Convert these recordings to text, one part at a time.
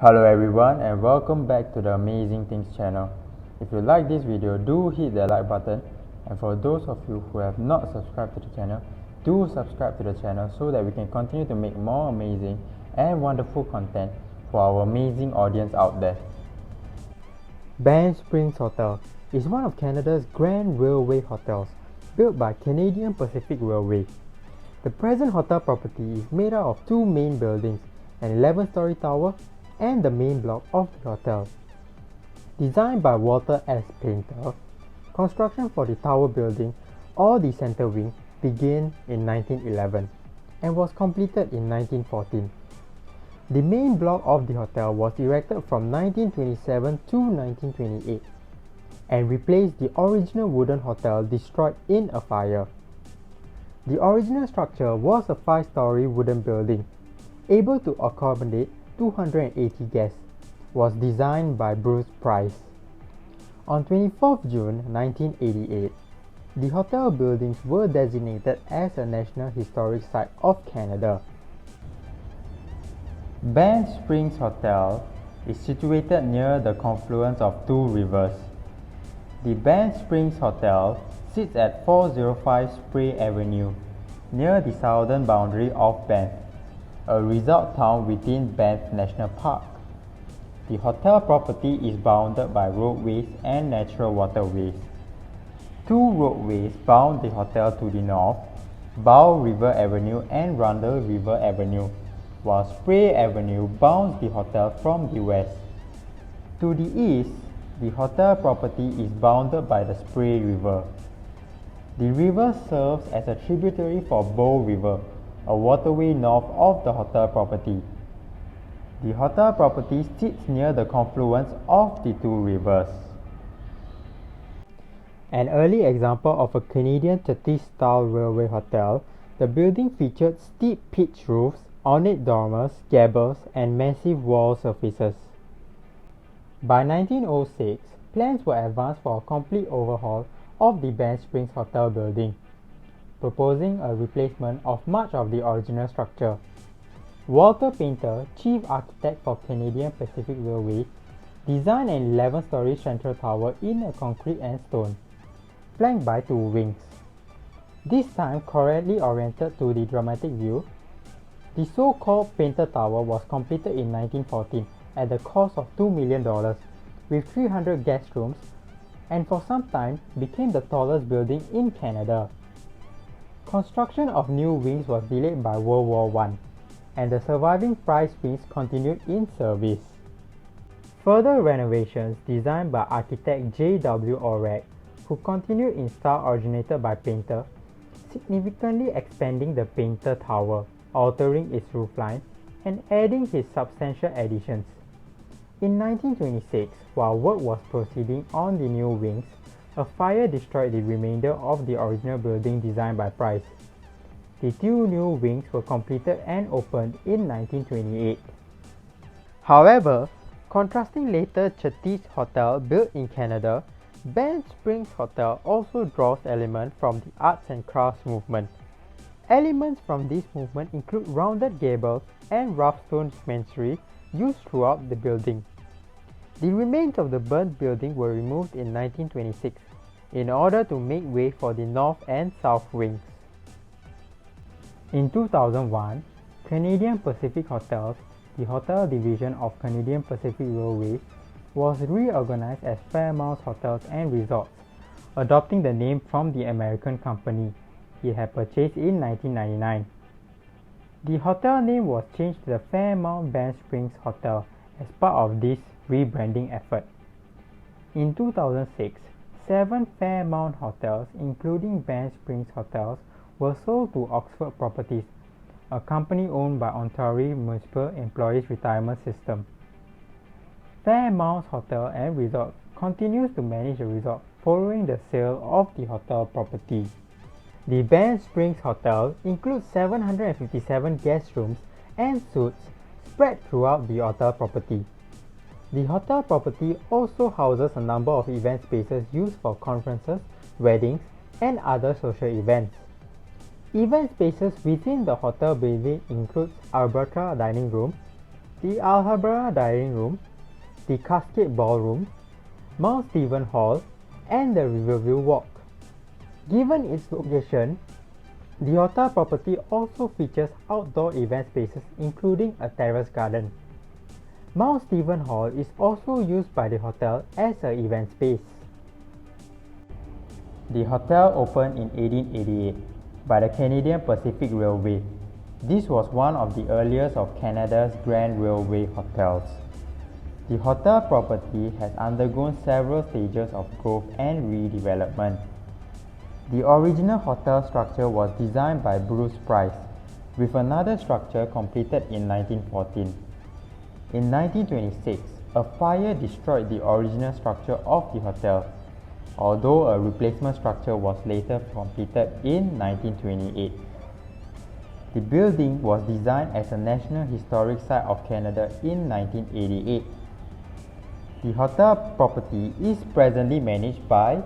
Hello everyone and welcome back to the Amazing Things channel. If you like this video, do hit the like button, and for those of you who have not subscribed to the channel, do subscribe to the channel so that we can continue to make more amazing and wonderful content for our amazing audience out there. Banff Springs Hotel is one of Canada's grand railway hotels built by Canadian Pacific Railway. The present hotel property is made up of two main buildings, an 11-story tower and the main block of the hotel. Designed by Walter.S painter, construction for the tower building or the center wing began in 1911 and was completed in 1914. The main block of the hotel was erected from 1927 to 1928 and replaced the original wooden hotel destroyed in a fire. The original structure was a 5-story wooden building, able to accommodate 280 guests, was designed by Bruce Price. On 24th June 1988, the hotel buildings were designated as a National Historic Site of Canada. Banff Springs Hotel is situated near the confluence of two rivers. The Banff Springs Hotel sits at 405 Spray Avenue, near the southern boundary of Banff, a resort town within Banff National Park. The hotel property is bounded by roadways and natural waterways. Two roadways bound the hotel to the north, Bow River Avenue and Rundle River Avenue, while Spray Avenue bounds the hotel from the west. To the east, the hotel property is bounded by the Spray River. The river serves as a tributary for Bow River, a waterway north of the hotel property. The hotel property sits near the confluence of the two rivers. An early example of a Canadian 30s-style railway hotel, the building featured steep pitched roofs, ornate dormers, gables, and massive wall surfaces. By 1906, plans were advanced for a complete overhaul of the Banff Springs Hotel building, proposing a replacement of much of the original structure. Walter Painter, chief architect for Canadian Pacific Railway, designed an 11-story central tower in a concrete and stone, flanked by two wings. This time correctly oriented to the dramatic view, the so-called Painter Tower was completed in 1914 at the cost of $2 million, with 300 guest rooms, and for some time became the tallest building in Canada. Construction of new wings was delayed by World War I, and the surviving prize wings continued in service. Further renovations designed by architect John.W, who continued in style originated by Painter, significantly expanding the Painter Tower, altering its roofline, and adding his substantial additions. In 1926, while work was proceeding on the new wings, a fire destroyed the remainder of the original building designed by Price. The two new wings were completed and opened in 1928. However, contrasting later 30s hotel built in Canada, Banff Springs Hotel also draws elements from the arts and crafts movement. Elements from this movement include rounded gables and rough stone masonry used throughout the building. The remains of the burnt building were removed in 1926 in order to make way for the north and south wings. In 2001, Canadian Pacific Hotels, the hotel division of Canadian Pacific Railway, was reorganized as Fairmont Hotels and Resorts, adopting the name from the American company it had purchased in 1999. The hotel name was changed to the Fairmont Banff Springs Hotel as part of this rebranding effort. In 2006, 7 Fairmont hotels, including Banff Springs Hotels, were sold to Oxford Properties, a company owned by Ontario Municipal Employees Retirement System. Fairmont Hotel and Resort continues to manage the resort following the sale of the hotel property. The Banff Springs Hotel includes 757 guest rooms and suites spread throughout the hotel property. The hotel property also houses a number of event spaces used for conferences, weddings, and other social events. Event spaces within the hotel building includes Alberta dining room, the Alhambra Dining Room, the Cascade Ballroom, Mount Stephen Hall, and the Riverview Walk. Given its location, the hotel property also features outdoor event spaces including a terrace garden. Mount Stephen Hall is also used by the hotel as an event space. The hotel opened in 1888 by the Canadian Pacific Railway. This was one of the earliest of Canada's Grand Railway hotels. The hotel property has undergone several stages of growth and redevelopment. The original hotel structure was designed by Bruce Price, with another structure completed in 1914. In 1926, a fire destroyed the original structure of the hotel, although a replacement structure was later completed in 1928. The building was designed as a National Historic Site of Canada in 1988. The hotel property is presently managed by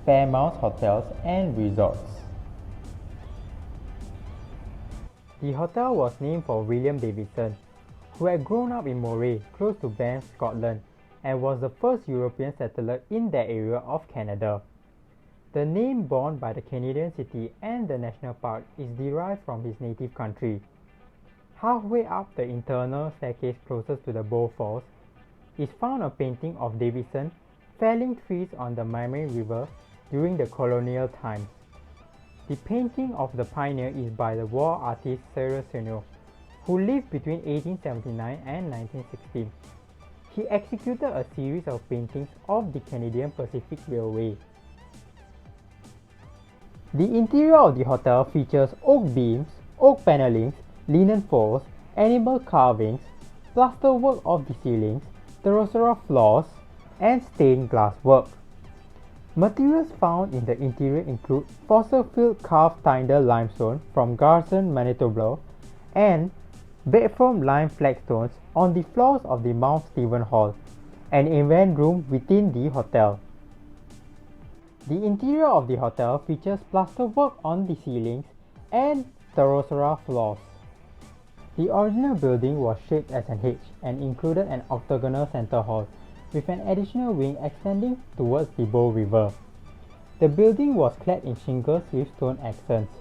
Fairmont Hotels and Resorts. The hotel was named for William Davidson, who had grown up in Moray, close to Banff, Scotland, and was the first European settler in that area of Canada. The name borne by the Canadian city and the national park is derived from his native country. Halfway up the internal staircase closest to the Bow Falls is found a painting of Davidson felling trees on the Mamre River during the colonial times. The painting of the pioneer is by the war artist Cyril Senow, who lived between 1879 and 1916. He executed a series of paintings of the Canadian Pacific Railway. The interior of the hotel features oak beams, oak panellings, linen folds, animal carvings, plasterwork of the ceilings, terracotta floors, and stained glass work. Materials found in the interior include fossil-filled carved Tyndall limestone from Garson, Manitoba, and bedroom lime flagstones on the floors of the Mount Stephen Hall, an event room within the hotel. The interior of the hotel features plasterwork on the ceilings and terracotta floors. The original building was shaped as an H and included an octagonal center hall, with an additional wing extending towards the Bow River. The building was clad in shingles with stone accents.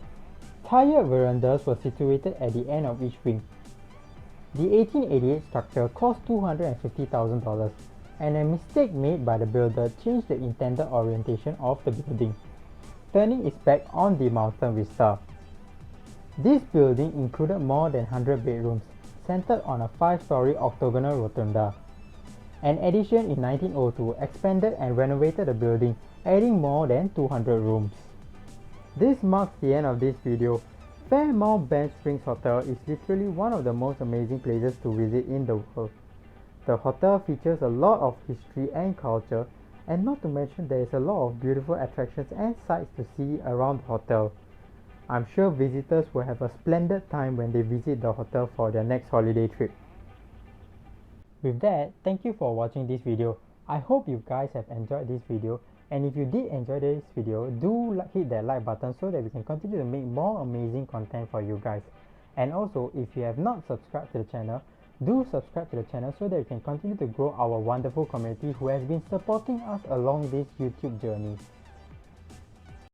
Tiered verandas were situated at the end of each wing. The 1888 structure cost $250,000, and a mistake made by the builder changed the intended orientation of the building, turning its back on the mountain vista. This building included more than 100 bedrooms, centered on a 5-story octagonal rotunda. An addition in 1902 expanded and renovated the building, adding more than 200 rooms. This marks the end of this video. Fairmont Banff Springs Hotel is literally one of the most amazing places to visit in the world. The hotel features a lot of history and culture, and not to mention there is a lot of beautiful attractions and sights to see around the hotel. I'm sure visitors will have a splendid time when they visit the hotel for their next holiday trip. With that, thank you for watching this video. I hope you guys have enjoyed this video, and if you did enjoy this video, do hit that like button so that we can continue to make more amazing content for you guys. And also, if you have not subscribed to the channel, do subscribe to the channel so that we can continue to grow our wonderful community who has been supporting us along this YouTube journey.